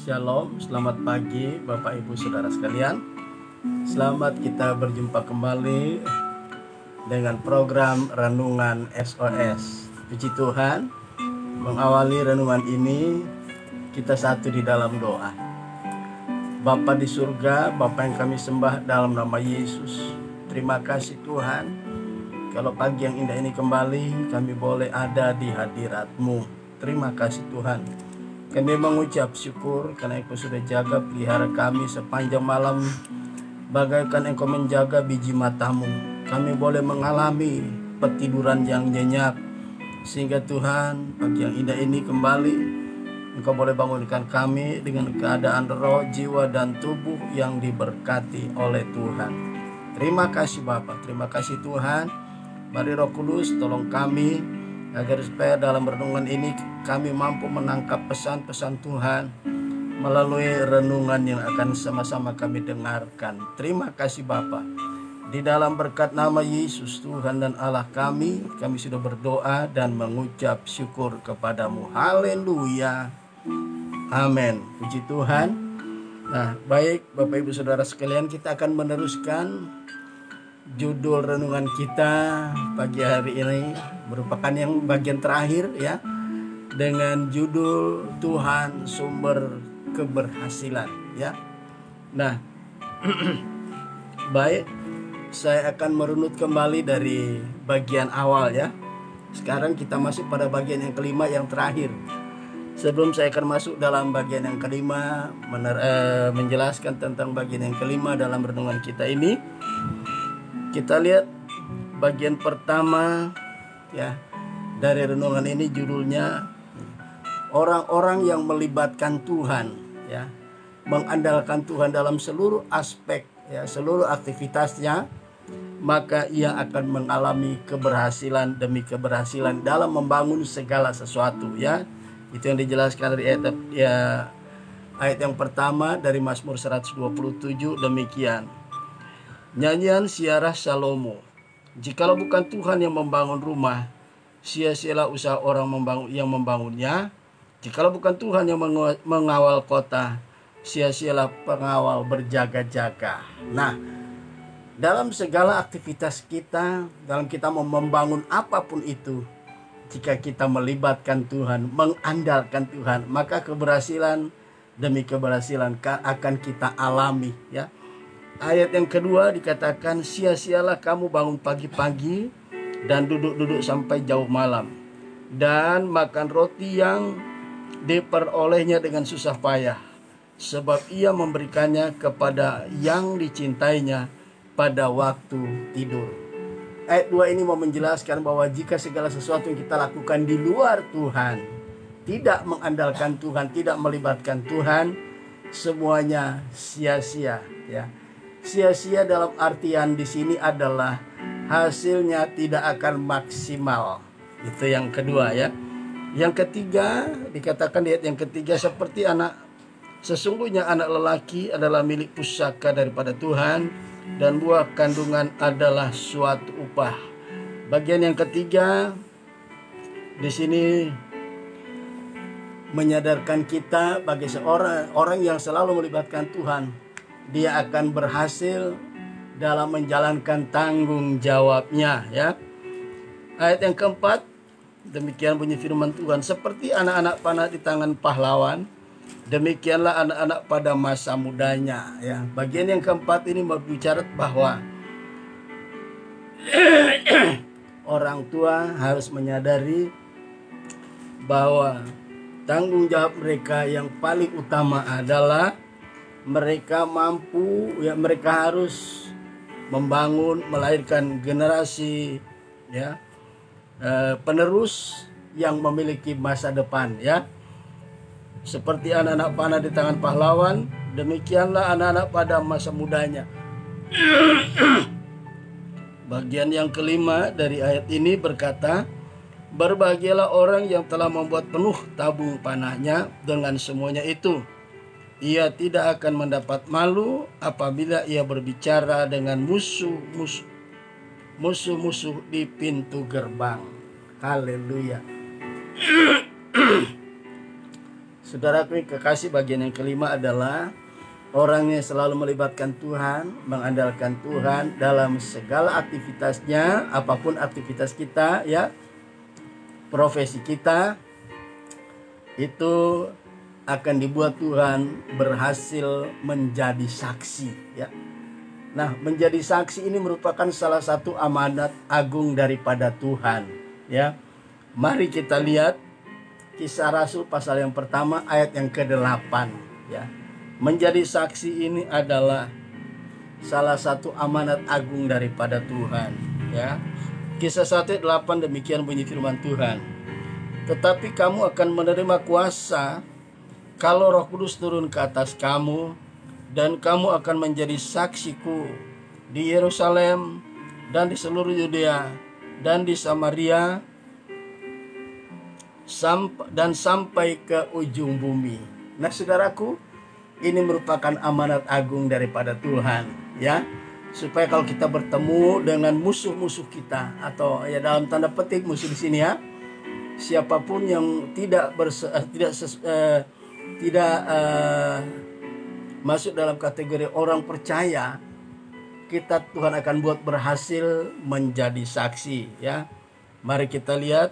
Shalom, selamat pagi Bapak Ibu Saudara sekalian. Selamat kita berjumpa kembali dengan program Renungan SOS. Puji Tuhan, mengawali renungan ini kita satu di dalam doa. Bapa di surga, Bapa yang kami sembah dalam nama Yesus, terima kasih Tuhan, kalau pagi yang indah ini kembali kami boleh ada di hadirat-Mu. Terima kasih Tuhan. Kami mengucap syukur karena Engkau sudah jaga pelihara kami sepanjang malam, bagaikan Engkau menjaga biji mata-Mu. Kami boleh mengalami petiduran yang nyenyak, sehingga Tuhan pagi yang indah ini kembali Engkau boleh bangunkan kami dengan keadaan roh, jiwa, dan tubuh yang diberkati oleh Tuhan. Terima kasih Bapa, terima kasih Tuhan. Mari Roh Kudus tolong kami agar supaya dalam renungan ini kami mampu menangkap pesan-pesan Tuhan melalui renungan yang akan sama-sama kami dengarkan. Terima kasih Bapa. Di dalam berkat nama Yesus Tuhan dan Allah kami sudah berdoa dan mengucap syukur kepadamu. Haleluya. Amin. Puji Tuhan. Nah, baik Bapak Ibu Saudara sekalian, kita akan meneruskan judul renungan kita pagi hari ini, merupakan yang bagian terakhir ya, dengan judul Tuhan Sumber Keberhasilan ya. Nah, baik, saya akan merunut kembali dari bagian awal ya. Sekarang kita masuk pada bagian yang kelima, yang terakhir. Sebelum saya akan masuk dalam bagian yang kelima, menjelaskan tentang bagian yang kelima dalam renungan kita ini, kita lihat bagian pertama ya dari renungan ini, judulnya orang-orang yang melibatkan Tuhan ya, mengandalkan Tuhan dalam seluruh aspek ya, seluruh aktivitasnya, maka ia akan mengalami keberhasilan demi keberhasilan dalam membangun segala sesuatu ya. Itu yang dijelaskan dari ayat yang pertama dari Mazmur 127 demikian. Nyanyian Siarah Salomo. Jikalau bukan Tuhan yang membangun rumah, sia-sialah usaha orang yang membangunnya. Jikalau bukan Tuhan yang mengawal kota, sia-sialah pengawal berjaga-jaga. Nah, dalam segala aktivitas kita, dalam kita membangun apapun itu, jika kita melibatkan Tuhan, mengandalkan Tuhan, maka keberhasilan demi keberhasilan akan kita alami ya. Ayat yang kedua dikatakan, sia-sialah kamu bangun pagi-pagi dan duduk-duduk sampai jauh malam, dan makan roti yang diperolehnya dengan susah payah, sebab ia memberikannya kepada yang dicintainya pada waktu tidur. Ayat 2 ini mau menjelaskan bahwa jika segala sesuatu yang kita lakukan di luar Tuhan, tidak mengandalkan Tuhan, tidak melibatkan Tuhan, semuanya sia-sia ya. Sia-sia dalam artian di sini adalah hasilnya tidak akan maksimal. Itu yang kedua ya. Yang ketiga dikatakan di ayat yang ketiga, sesungguhnya anak lelaki adalah milik pusaka daripada Tuhan, dan buah kandungan adalah suatu upah. Bagian yang ketiga di sini menyadarkan kita bagi orang yang selalu melibatkan Tuhan, dia akan berhasil dalam menjalankan tanggung jawabnya ya. Ayat yang keempat, demikian bunyi firman Tuhan, seperti anak-anak panah di tangan pahlawan, demikianlah anak-anak pada masa mudanya ya. Bagian yang keempat ini berbicara bahwa orang tua harus menyadari bahwa tanggung jawab mereka yang paling utama adalah mereka harus membangun, melahirkan generasi ya, penerus yang memiliki masa depan ya. Seperti anak-anak panah di tangan pahlawan, demikianlah anak-anak pada masa mudanya. Bagian yang kelima dari ayat ini berkata, berbahagialah orang yang telah membuat penuh tabung panahnya dengan semuanya itu. Ia tidak akan mendapat malu apabila ia berbicara dengan musuh-musuh di pintu gerbang. Haleluya. Saudaraku yang kekasih, bagian yang kelima adalah orang yang selalu melibatkan Tuhan, mengandalkan Tuhan dalam segala aktivitasnya, apapun aktivitas kita ya, profesi kita, itu akan dibuat Tuhan berhasil menjadi saksi ya. Nah, menjadi saksi ini merupakan salah satu amanat agung daripada Tuhan ya. Mari kita lihat Kisah Rasul pasal yang pertama ayat yang ke-8 ya. Menjadi saksi ini adalah salah satu amanat agung daripada Tuhan ya. Kisah 1:8 demikian bunyi firman Tuhan. Tetapi kamu akan menerima kuasa kalau Roh Kudus turun ke atas kamu, dan kamu akan menjadi saksiku di Yerusalem dan di seluruh Yudea dan di Samaria dan sampai ke ujung bumi. Nah, saudaraku, ini merupakan amanat agung daripada Tuhan ya, supaya kalau kita bertemu dengan musuh-musuh kita, atau ya dalam tanda petik musuh di sini ya, siapapun yang tidak masuk dalam kategori orang percaya, kita Tuhan akan buat berhasil menjadi saksi ya. Mari kita lihat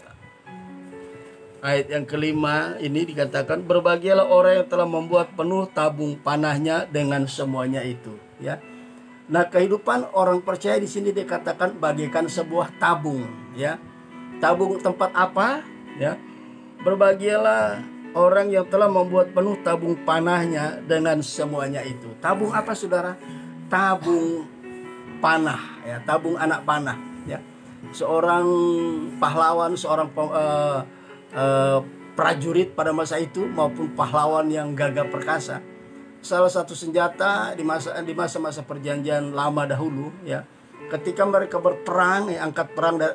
ayat yang kelima ini dikatakan, berbahagialah orang yang telah membuat penuh tabung panahnya dengan semuanya itu ya. Nah, kehidupan orang percaya di sini dikatakan bagaikan sebuah tabung ya. Tabung tempat apa ya? Berbahagialah orang yang telah membuat penuh tabung panahnya dengan semuanya itu. Tabung apa, saudara? Tabung panah ya, tabung anak panah ya. Seorang pahlawan, seorang prajurit pada masa itu maupun pahlawan yang gagah perkasa, salah satu senjata di masa-masa perjanjian lama dahulu ya, ketika mereka berperang ya,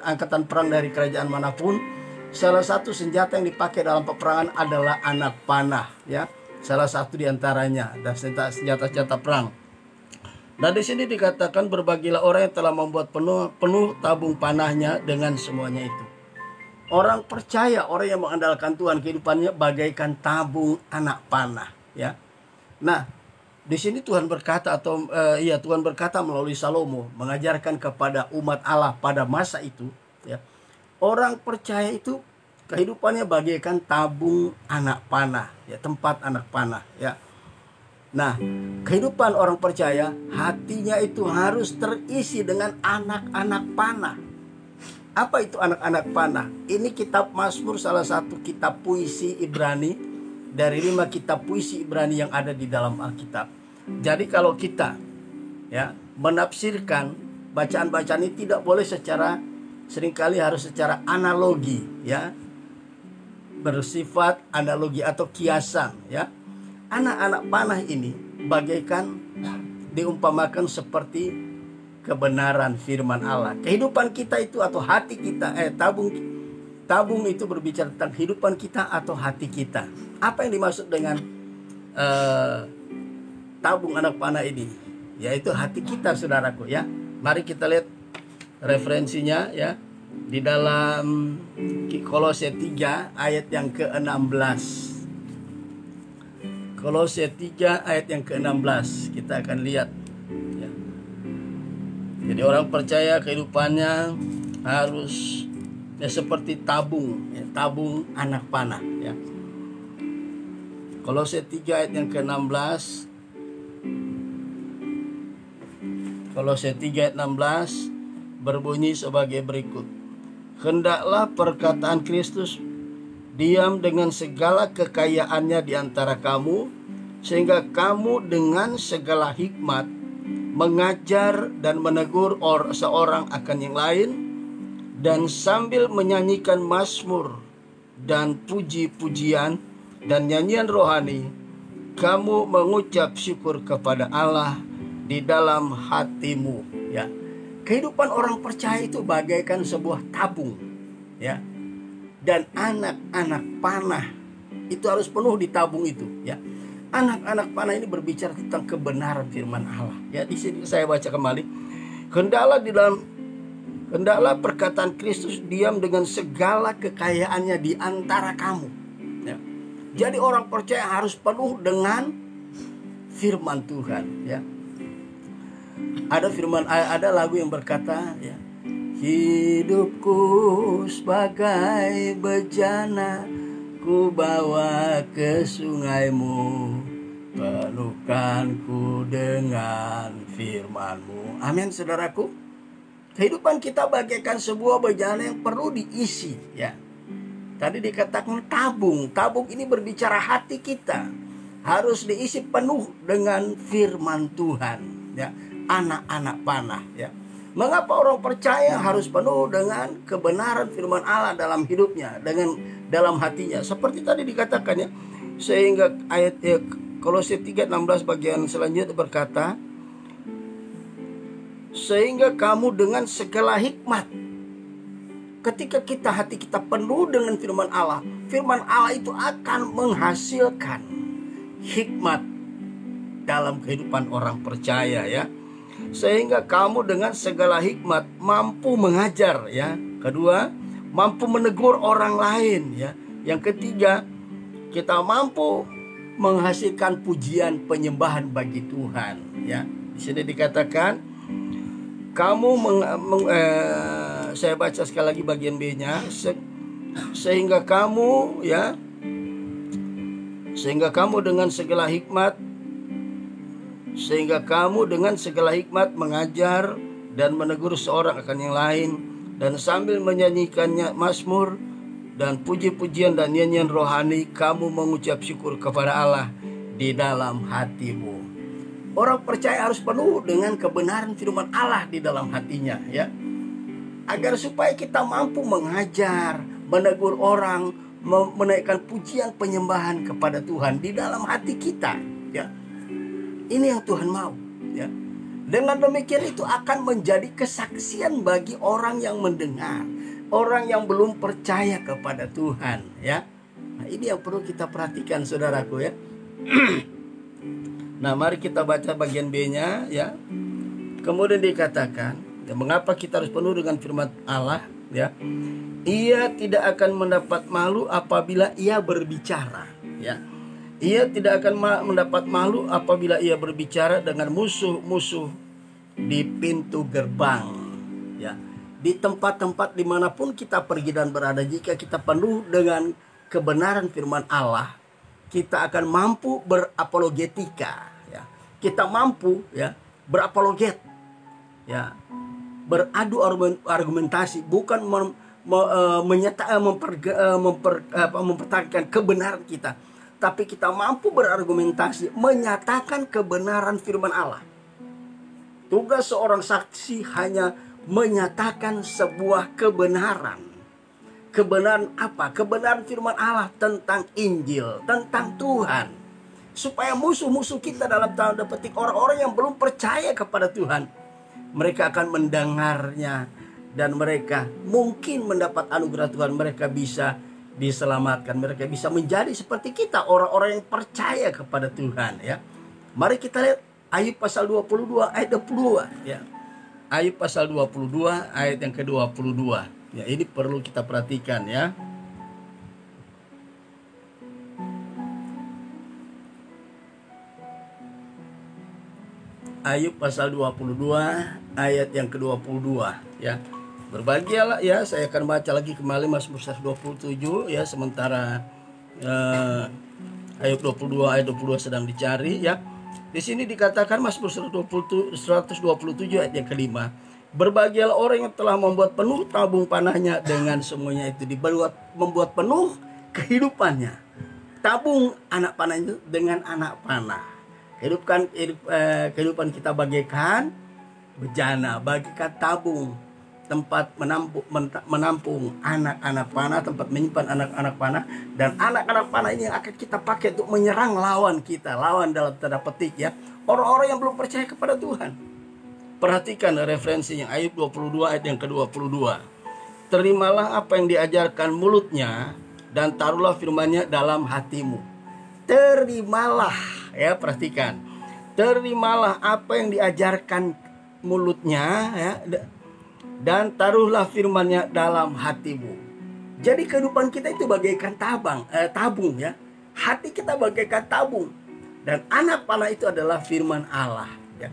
angkatan perang dari kerajaan manapun, salah satu senjata yang dipakai dalam peperangan adalah anak panah ya, salah satu diantaranya dan senjata perang. Nah, di sini dikatakan berbagilah orang yang telah membuat penuh tabung panahnya dengan semuanya itu. Orang percaya, orang yang mengandalkan Tuhan, kehidupannya bagaikan tabung anak panah ya. Nah, di sini Tuhan berkata Tuhan berkata melalui Salomo mengajarkan kepada umat Allah pada masa itu ya. Orang percaya itu kehidupannya bagaikan tabung anak panah ya, tempat anak panah ya. Nah, kehidupan orang percaya, hatinya itu harus terisi dengan anak-anak panah. Apa itu anak-anak panah? Ini kitab Mazmur, salah satu kitab puisi Ibrani dari 5 kitab puisi Ibrani yang ada di dalam Alkitab. Jadi kalau kita ya menafsirkan bacaan-bacaan ini tidak boleh seringkali harus secara analogi ya, bersifat analogi atau kiasan ya. Anak-anak panah ini bagaikan diumpamakan seperti kebenaran firman Allah. Kehidupan kita itu atau hati kita, tabung itu berbicara tentang kehidupan kita atau hati kita. Apa yang dimaksud dengan tabung anak panah ini? Yaitu hati kita, saudaraku ya. Mari kita lihat referensinya ya, di dalam Kolose 3 ayat yang ke-16. Kolose 3 ayat yang ke-16 kita akan lihat ya. Jadi orang percaya kehidupannya harus ya seperti tabung ya, tabung anak panah ya. Kolose 3 ayat yang ke-16. Kolose 3 ayat 16 berbunyi sebagai berikut. Hendaklah perkataan Kristus diam dengan segala kekayaannya di antara kamu, sehingga kamu dengan segala hikmat mengajar dan menegur seorang akan yang lain, dan sambil menyanyikan mazmur dan puji-pujian dan nyanyian rohani, kamu mengucap syukur kepada Allah di dalam hatimu ya. Kehidupan orang percaya itu bagaikan sebuah tabung ya, dan anak-anak panah itu harus penuh di tabung itu ya. Anak-anak panah ini berbicara tentang kebenaran firman Allah ya. Di sini saya baca kembali. Hendaklah perkataan Kristus diam dengan segala kekayaannya di antara kamu ya. Jadi orang percaya harus penuh dengan firman Tuhan, ya. Ada lagu yang berkata, ya, hidupku sebagai bejana, ku bawa ke sungaimu, penuhkanku dengan firman-Mu. Amin, saudaraku. Kehidupan kita bagaikan sebuah bejana yang perlu diisi, ya. Tadi dikatakan tabung. Tabung ini berbicara hati kita. Harus diisi penuh dengan firman Tuhan, ya. Anak-anak panah, ya. Mengapa orang percaya harus penuh dengan kebenaran firman Allah dalam hidupnya, dalam hatinya? Seperti tadi dikatakan, ya. Sehingga ayat Kolose 3:16 bagian selanjutnya berkata, sehingga kamu dengan segala hikmat. Ketika hati kita penuh dengan firman Allah itu akan menghasilkan hikmat dalam kehidupan orang percaya, ya. Sehingga kamu dengan segala hikmat mampu mengajar, ya. Kedua, mampu menegur orang lain, ya. Yang ketiga, kita mampu menghasilkan pujian penyembahan bagi Tuhan, ya. Di sini dikatakan saya baca sekali lagi bagian B-nya, sehingga kamu, ya, sehingga kamu dengan segala hikmat mengajar dan menegur seorang akan yang lain, dan sambil menyanyikannya mazmur dan puji-pujian dan nyanyian rohani, kamu mengucap syukur kepada Allah di dalam hatimu. Orang percaya harus penuh dengan kebenaran firman Allah di dalam hatinya, ya. Agar supaya kita mampu mengajar, menegur orang, menaikkan pujian penyembahan kepada Tuhan di dalam hati kita, ya. Ini yang Tuhan mau, ya. Dengan demikian itu akan menjadi kesaksian bagi orang yang mendengar, orang yang belum percaya kepada Tuhan, ya. Nah, ini yang perlu kita perhatikan, saudaraku, ya. Nah, mari kita baca bagian B-nya, ya. Kemudian dikatakan, ya, mengapa kita harus penuh dengan firman Allah, ya. Ia tidak akan mendapat malu apabila ia berbicara, ya. Ia tidak akan mendapat malu apabila ia berbicara dengan musuh-musuh di pintu gerbang, ya. Di tempat-tempat dimanapun kita pergi dan berada, jika kita penuh dengan kebenaran firman Allah, kita akan mampu berapologetika, ya. Kita mampu, ya, berapologet, ya, beradu argumentasi, bukan mempertahankan kebenaran kita, tapi kita mampu berargumentasi, menyatakan kebenaran firman Allah. Tugas seorang saksi hanya menyatakan sebuah kebenaran. Kebenaran apa? Kebenaran firman Allah tentang Injil, tentang Tuhan. Supaya musuh-musuh kita, dalam tanda petik orang-orang yang belum percaya kepada Tuhan, mereka akan mendengarnya dan mereka mungkin mendapat anugerah Tuhan. Mereka bisa diselamatkan, mereka bisa menjadi seperti kita, orang-orang yang percaya kepada Tuhan, ya. Mari kita lihat Ayub pasal 22 ayat 22, ya. Ayub pasal 22 ayat yang ke-22. Ya, ini perlu kita perhatikan, ya. Ayub pasal 22 ayat yang ke-22, ya. Berbahagialah, ya. Saya akan baca lagi kembali Mazmur 127, ya, sementara Ayub 22 ayat 22 sedang dicari, ya. Di sini dikatakan Mazmur 127 ayat yang kelima. Berbahagialah orang yang telah membuat penuh tabung panahnya, dengan semuanya itu membuat penuh kehidupannya. Tabung anak panah itu dengan anak panah. Kehidupan kita bagaikan bejana, bagaikan tabung, tempat menampung anak-anak panah, tempat menyimpan anak-anak panah, dan anak-anak panah ini yang akan kita pakai untuk menyerang lawan kita, lawan dalam tanda petik, ya, orang-orang yang belum percaya kepada Tuhan. Perhatikan referensinya, Ayub 22 ayat yang ke-22. Terimalah apa yang diajarkan mulutnya, dan taruhlah firman-Nya dalam hatimu. Terimalah, ya, perhatikan. Terimalah apa yang diajarkan mulutnya, ya, dan taruhlah firman-Nya dalam hatimu. Jadi kehidupan kita itu bagaikan tabung, ya. Hati kita bagaikan tabung, dan anak panah itu adalah firman Allah, ya.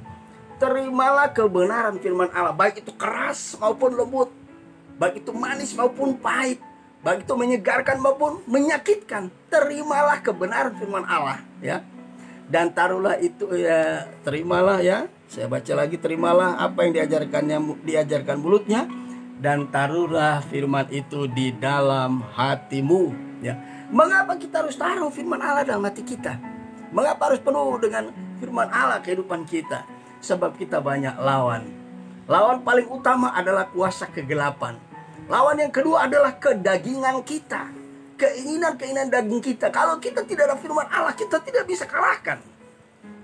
Terimalah kebenaran firman Allah, baik itu keras maupun lembut, baik itu manis maupun pahit, baik itu menyegarkan maupun menyakitkan. Terimalah kebenaran firman Allah, ya. Dan taruhlah itu, ya, terimalah, ya. Saya baca lagi, terimalah apa yang diajarkan mulutnya, dan taruhlah firman itu di dalam hatimu, ya. Mengapa kita harus taruh firman Allah dalam hati kita? Mengapa harus penuh dengan firman Allah kehidupan kita? Sebab kita banyak lawan. Lawan paling utama adalah kuasa kegelapan. Lawan yang kedua adalah kedagingan kita, keinginan daging kita. Kalau kita tidak ada firman Allah, kita tidak bisa kalahkan.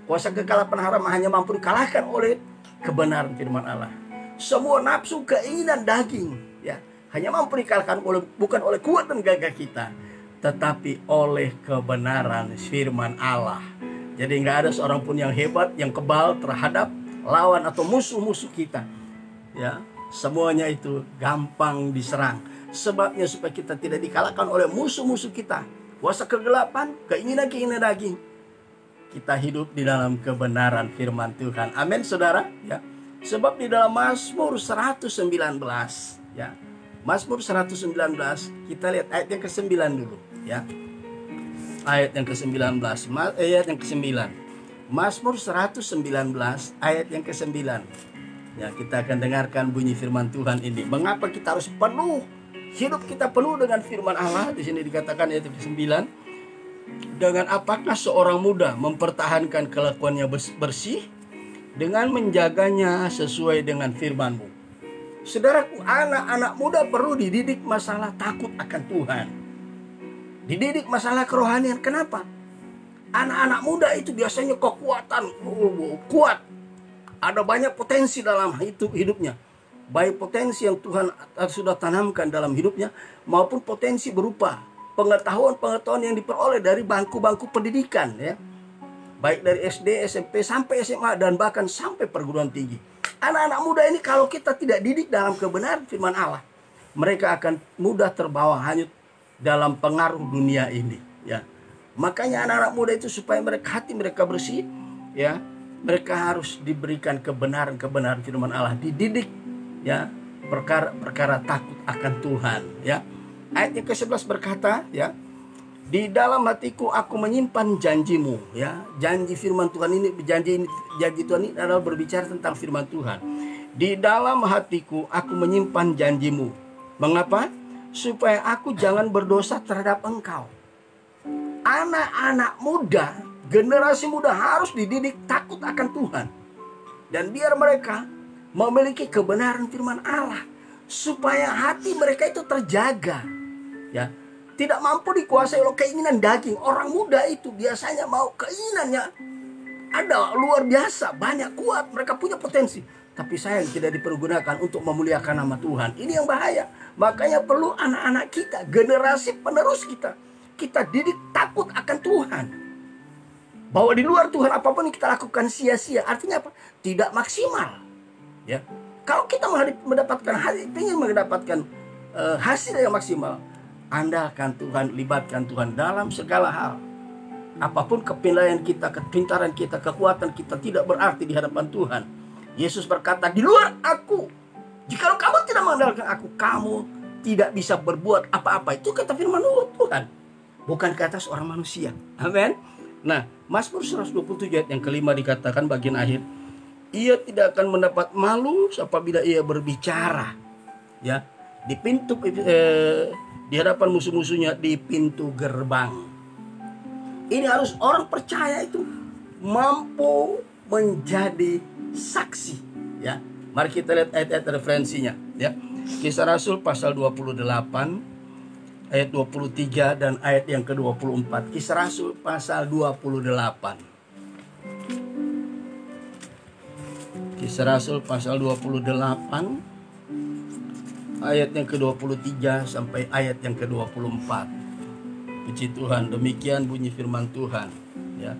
Kuasa kegelapan haram hanya mampu dikalahkan oleh kebenaran firman Allah. Semua nafsu keinginan daging, ya, hanya mampu dikalahkan bukan oleh kuat dan gagah kita, tetapi oleh kebenaran firman Allah. Jadi nggak ada seorang pun yang hebat, yang kebal terhadap lawan atau musuh-musuh kita, ya. Semuanya itu gampang diserang. Sebabnya supaya kita tidak dikalahkan oleh musuh-musuh kita, kuasa kegelapan, keinginan daging, kita hidup di dalam kebenaran firman Tuhan. Amin, saudara, ya. Sebab di dalam Mazmur 119, ya, Mazmur 119, kita lihat ayat yang ke-9 dulu, ya. Ayat yang ke-19, ayat yang ke-9. Mazmur 119 ayat yang ke-9. Ya, kita akan dengarkan bunyi firman Tuhan ini. Mengapa kita harus penuh, hidup kita penuh dengan firman Allah? Di sini dikatakan ayat yang ke-9. Dengan apakah seorang muda mempertahankan kelakuannya bersih? Dengan menjaganya sesuai dengan firman-Mu. Saudaraku, anak-anak muda perlu dididik masalah takut akan Tuhan. Dididik masalah kerohanian. Kenapa? Anak-anak muda itu biasanya kekuatan kuat. Ada banyak potensi dalam hidupnya. Baik potensi yang Tuhan sudah tanamkan dalam hidupnya, maupun potensi berupa pengetahuan-pengetahuan yang diperoleh dari bangku-bangku pendidikan, ya. Baik dari SD, SMP, sampai SMA, dan bahkan sampai perguruan tinggi. Anak-anak muda ini kalau kita tidak didik dalam kebenaran firman Allah, mereka akan mudah terbawa hanyut dalam pengaruh dunia ini, ya. Makanya anak-anak muda itu supaya hati mereka bersih, ya, mereka harus diberikan kebenaran firman Allah, dididik, ya, perkara takut akan Tuhan, ya. Ayat yang ke-11 berkata, ya, di dalam hatiku aku menyimpan janjimu, ya. Janji firman Tuhan ini, janji Tuhan ini adalah berbicara tentang firman Tuhan. Di dalam hatiku aku menyimpan janjimu. Mengapa? Supaya aku jangan berdosa terhadap engkau. Anak-anak muda, generasi muda harus dididik takut akan Tuhan. Dan biar mereka memiliki kebenaran firman Allah, supaya hati mereka itu terjaga, ya. Tidak mampu dikuasai oleh keinginan daging. Orang muda itu biasanya mau keinginannya ada luar biasa, banyak, kuat, mereka punya potensi. Tapi sayang tidak dipergunakan untuk memuliakan nama Tuhan. Ini yang bahaya. Makanya perlu anak-anak kita, generasi penerus kita didik takut akan Tuhan. Bahwa di luar Tuhan apapun yang kita lakukan sia-sia. Artinya apa? Tidak maksimal, ya. Kalau kita ingin mendapatkan hasil yang maksimal, andalkan Tuhan, libatkan Tuhan dalam segala hal. Apapun kepintaran kita, kekuatan kita tidak berarti di hadapan Tuhan. Yesus berkata, di luar aku, jikalau kamu tidak mengandalkan aku, kamu tidak bisa berbuat apa-apa. Itu kata firman Tuhan, bukan kata seorang manusia. Amin. Nah, Mazmur 127 ayat yang kelima dikatakan bagian akhir, ia tidak akan mendapat malu apabila ia berbicara, ya, di pintu, di hadapan musuh-musuhnya, di pintu gerbang. Ini harus orang percaya itu mampu menjadi saksi, ya. Mari kita lihat ayat-ayat referensinya, ya. Kisah Rasul pasal 28 ayat 23 dan ayat yang ke-24. Kisah Rasul pasal 28. Kisah Rasul pasal 28 ayat yang ke-23 sampai ayat yang ke-24. Puji Tuhan, demikian bunyi firman Tuhan, ya.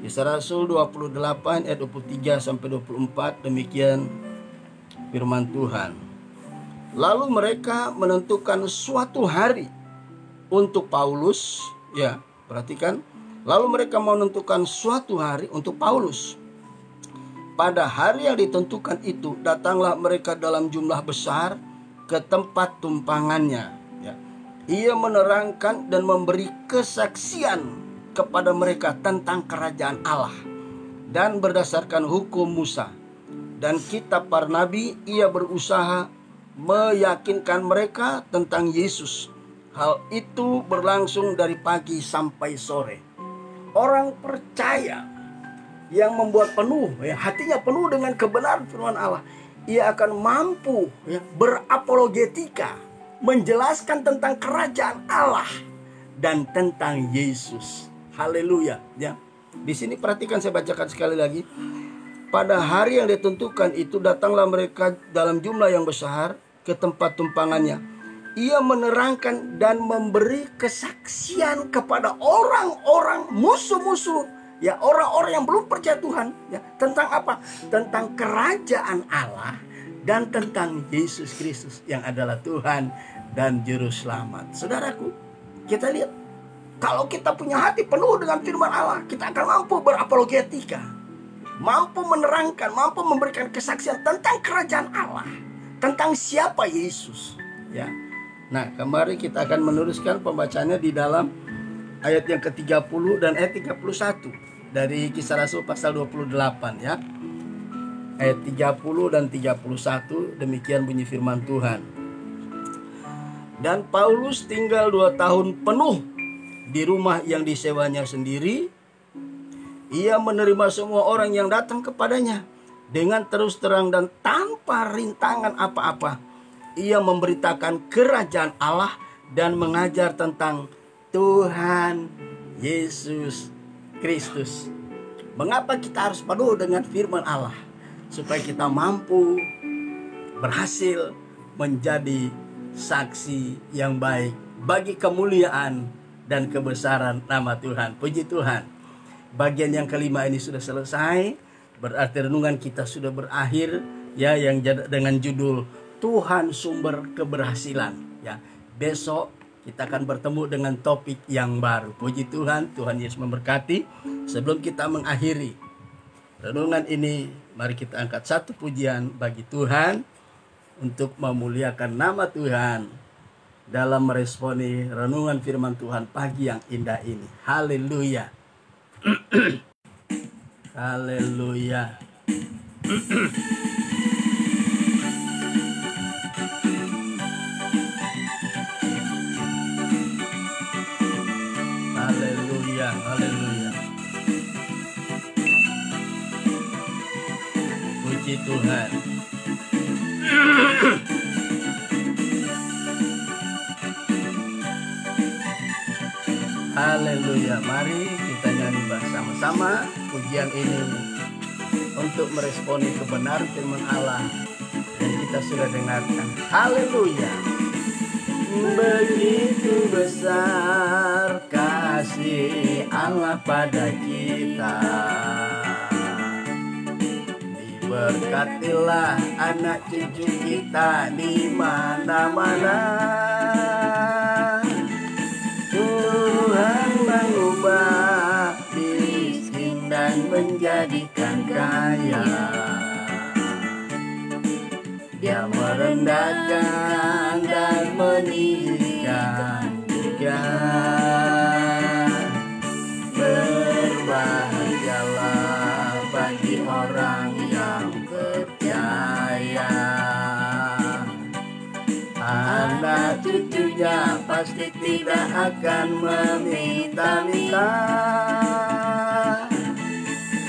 Kisah Rasul 28 ayat 23 sampai 24, demikian firman Tuhan. Lalu mereka menentukan suatu hari untuk Paulus, ya, Perhatikan, lalu mereka menentukan suatu hari untuk Paulus. Pada hari yang ditentukan itu, datanglah mereka dalam jumlah besar ke tempat tumpangannya. Ya. Ia menerangkan dan memberi kesaksian kepada mereka tentang kerajaan Allah. Dan berdasarkan hukum Musa dan kitab para nabi, ia berusaha meyakinkan mereka tentang Yesus. Hal itu berlangsung dari pagi sampai sore. Orang percaya yang membuat penuh, hatinya penuh dengan kebenaran firman Allah, ia akan mampu berapologetika, menjelaskan tentang kerajaan Allah dan tentang Yesus. Haleluya. Ya. Di sini perhatikan, saya bacakan sekali lagi. Pada hari yang ditentukan itu, datanglah mereka dalam jumlah yang besar ke tempat tumpangannya. Ia menerangkan dan memberi kesaksian kepada orang-orang musuh-musuh, ya, orang-orang yang belum percaya Tuhan, ya, tentang apa? Tentang kerajaan Allah dan tentang Yesus Kristus yang adalah Tuhan dan Juru Selamat. Saudaraku, kita lihat, kalau kita punya hati penuh dengan firman Allah, kita akan mampu berapologetika, mampu menerangkan, mampu memberikan kesaksian tentang kerajaan Allah, tentang siapa Yesus, ya. Nah, kemarin kita akan meneruskan pembacaannya di dalam ayat yang ke-30 dan ayat 31 dari Kisah Rasul pasal 28, ya. Ayat 30 dan 31, demikian bunyi firman Tuhan. Dan Paulus tinggal 2 tahun penuh di rumah yang disewanya sendiri. Ia menerima semua orang yang datang kepadanya dengan terus terang dan tanpa rintangan apa-apa. Ia memberitakan kerajaan Allah dan mengajar tentang Tuhan Yesus Kristus. Mengapa kita harus penuh dengan firman Allah? Supaya kita mampu berhasil menjadi saksi yang baik bagi kemuliaan dan kebesaran nama Tuhan. Puji Tuhan. Bagian yang kelima ini sudah selesai. Berarti renungan kita sudah berakhir, ya, yang dengan judul Tuhan sumber keberhasilan, ya. Besok kita akan bertemu dengan topik yang baru. Puji Tuhan, Tuhan Yesus memberkati. Sebelum kita mengakhiri renungan ini, mari kita angkat satu pujian bagi Tuhan untuk memuliakan nama Tuhan dalam meresponi renungan firman Tuhan pagi yang indah ini. Haleluya. Haleluya. Haleluya, haleluya. Puji Tuhan. Haleluya. Mari kita nyanyi bersama-sama pujian ini untuk meresponi kebenaran firman Allah yang kita sudah dengarkan. Haleluya. Begitu besar kasih Allah pada kita, diberkatilah anak cucu kita di mana-mana. Tuhan mengubah miskin dan menjadikan kaya. Dia merendahkan dan meninggikan juga. Berbahagialah bagi orang yang percaya. Anak cucunya pasti tidak akan meminta-minta,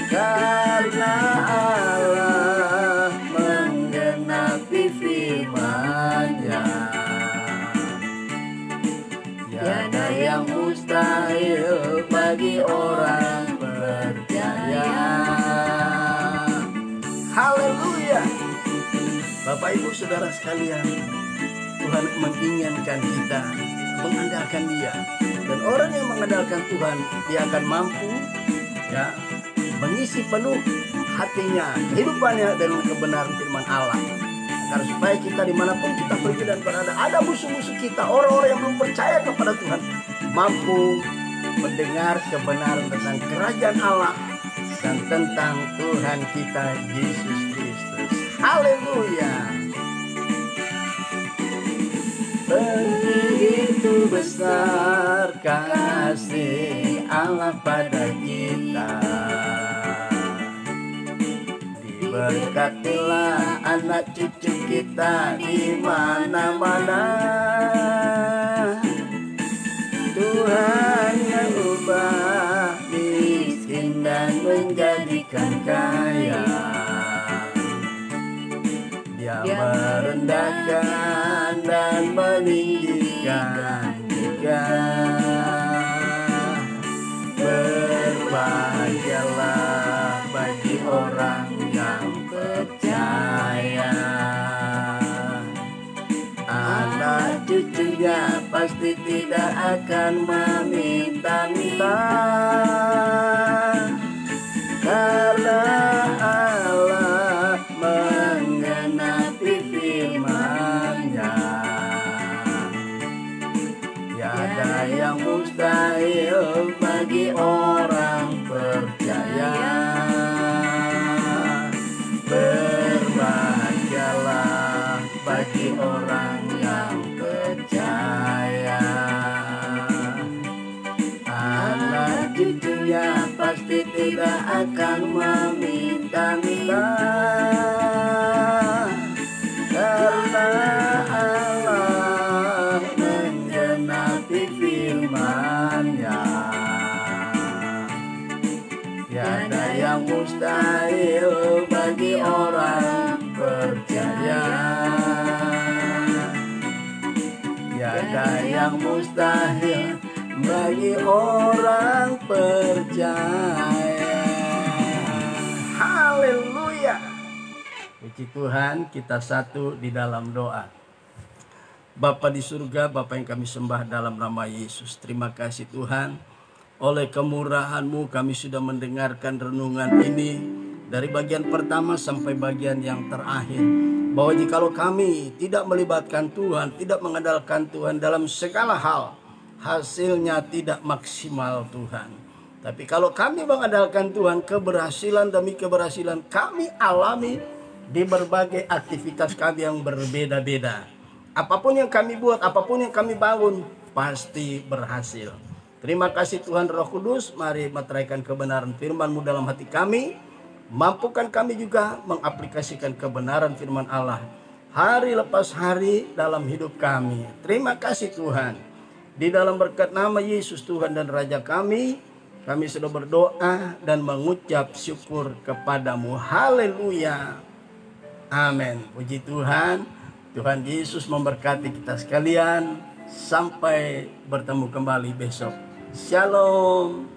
karena Allah menggenapi firman-Nya. Tiada yang mustahil bagi orang percaya. Haleluya. Bapak Ibu Saudara sekalian, Tuhan menginginkan kita mengandalkan Dia, dan orang yang mengandalkan Tuhan, dia akan mampu, ya, mengisi penuh hatinya, kehidupannya dengan kebenaran firman Allah. Agar supaya kita dimanapun kita pergi dan berada, ada musuh-musuh kita, orang-orang yang belum percaya kepada Tuhan, mampu mendengar kebenaran tentang kerajaan Allah dan tentang Tuhan kita Yesus Kristus. Haleluya. Begitu besar kasih Allah pada kita, diberkatilah anak cucu kita di mana-mana. Tuhan yang ubah miskin dan menjadikan kaya, Dia merendahkan dan meninggikan juga. Berbahagialah bagi orang yang percaya, anak cucunya pasti tidak akan meminta-minta, karena Allah menggenapi firman-Nya. Tiada yang mustahil bagi orang percaya. Berbahagialah bagi orang yang percaya, anak cucunya pasti tidak akan meminta-minta, karena Allah menggenapi firman-Nya. Tiada yang mustahil bagi orang percaya. Tiada yang mustahil bagi orang percaya. Haleluya. Puji Tuhan, kita satu di dalam doa. Bapa di surga, Bapa yang kami sembah dalam nama Yesus. Terima kasih Tuhan, oleh kemurahan-Mu kami sudah mendengarkan renungan ini dari bagian pertama sampai bagian yang terakhir, bahwa jikalau kami tidak melibatkan Tuhan, tidak mengandalkan Tuhan dalam segala hal, hasilnya tidak maksimal Tuhan. Tapi kalau kami mengandalkan Tuhan, keberhasilan demi keberhasilan kami alami di berbagai aktivitas kami yang berbeda-beda. Apapun yang kami buat, apapun yang kami bangun, pasti berhasil. Terima kasih Tuhan Roh Kudus, mari meteraikan kebenaran firman-Mu dalam hati kami. Mampukan kami juga mengaplikasikan kebenaran firman Allah hari lepas hari dalam hidup kami. Terima kasih Tuhan. Di dalam berkat nama Yesus Tuhan dan Raja kami sudah berdoa dan mengucap syukur kepadamu. Haleluya. Amin. Puji Tuhan. Tuhan Yesus memberkati kita sekalian. Sampai bertemu kembali besok. Shalom.